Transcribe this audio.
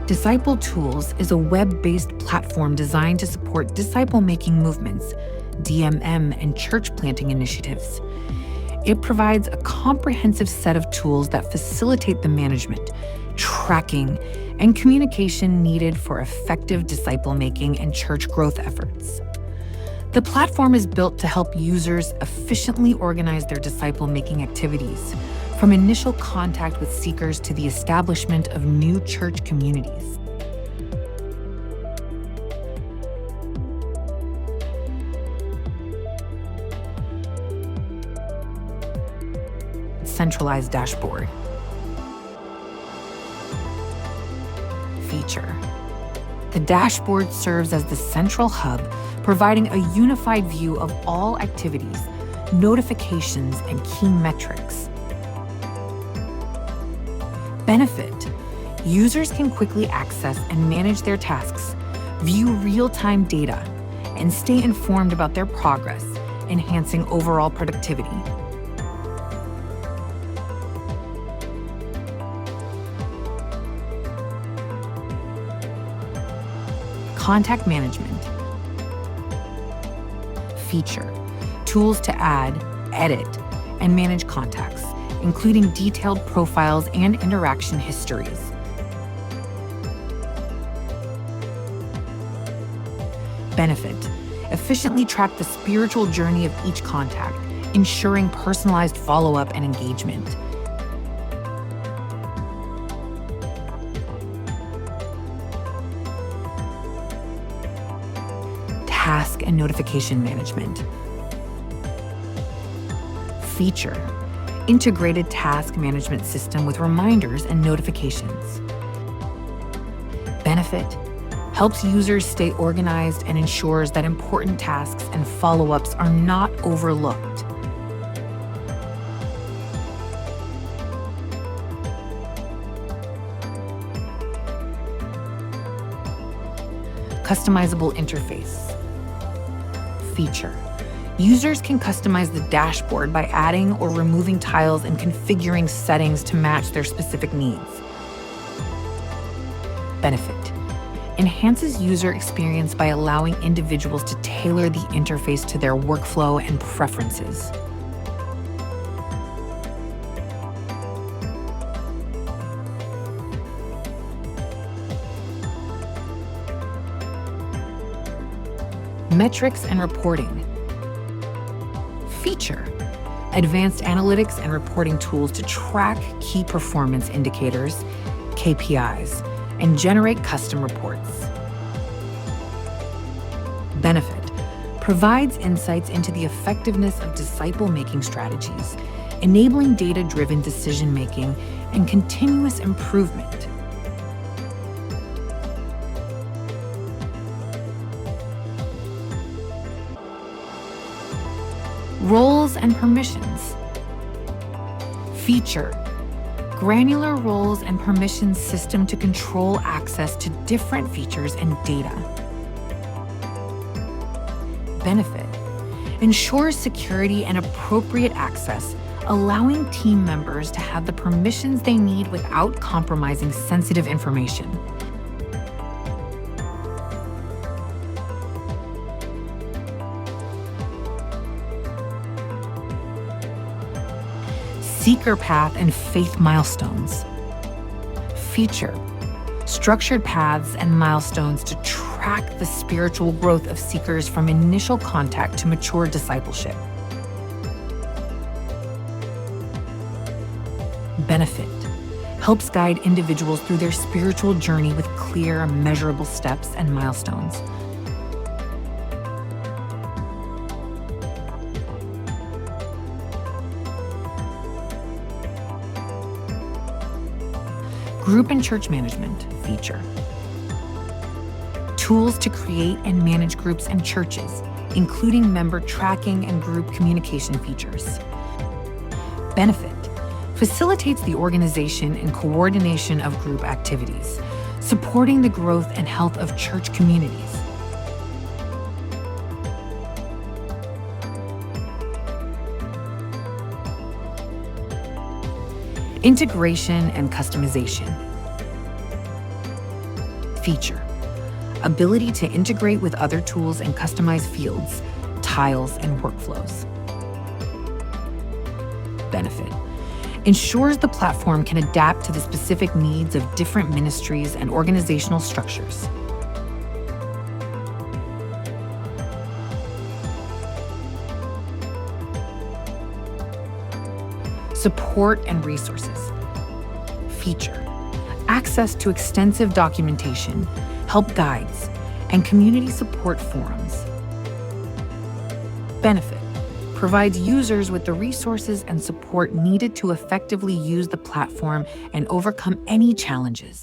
Disciple.Tools is a web-based platform designed to support disciple-making movements, DMM, and church planting initiatives. It provides a comprehensive set of tools that facilitate the management, tracking, and communication needed for effective disciple-making and church growth efforts. The platform is built to help users efficiently organize their disciple-making activities, from initial contact with seekers to the establishment of new church communities. Centralized Dashboard. Feature. The dashboard serves as the central hub, providing a unified view of all activities, notifications, and key metrics. Benefit. Users can quickly access and manage their tasks, view real-time data, and stay informed about their progress, enhancing overall productivity. Contact management. Feature. Tools to add, edit, and manage contacts, including detailed profiles and interaction histories. Benefit. Efficiently track the spiritual journey of each contact, ensuring personalized follow-up and engagement. Task and notification management. Feature. Integrated task management system with reminders and notifications. Benefit. Helps users stay organized and ensures that important tasks and follow-ups are not overlooked. Customizable Interface. Feature. Users can customize the dashboard by adding or removing tiles and configuring settings to match their specific needs. Benefit. Enhances user experience by allowing individuals to tailor the interface to their workflow and preferences. Metrics and reporting. Feature. Advanced analytics and reporting tools to track key performance indicators, KPIs, and generate custom reports. Benefit. Provides insights into the effectiveness of disciple-making strategies, enabling data-driven decision-making and continuous improvement. Roles and permissions. Feature. Granular roles and permissions system to control access to different features and data. Benefit. Ensures security and appropriate access, allowing team members to have the permissions they need without compromising sensitive information. Seeker path and faith milestones. Feature. Structured paths and milestones to track the spiritual growth of seekers from initial contact to mature discipleship. Benefit. Helps guide individuals through their spiritual journey with clear, measurable steps and milestones. Group and church management. Feature. Tools to create and manage groups and churches, including member tracking and group communication features. Benefit. Facilitates the organization and coordination of group activities, supporting the growth and health of church communities. Integration and customization. Feature: ability to integrate with other tools and customize fields, tiles, and workflows. Benefit: ensures the platform can adapt to the specific needs of different ministries and organizational structures. Support and resources. Feature: access to extensive documentation, help guides, and community support forums. Benefit: provides users with the resources and support needed to effectively use the platform and overcome any challenges.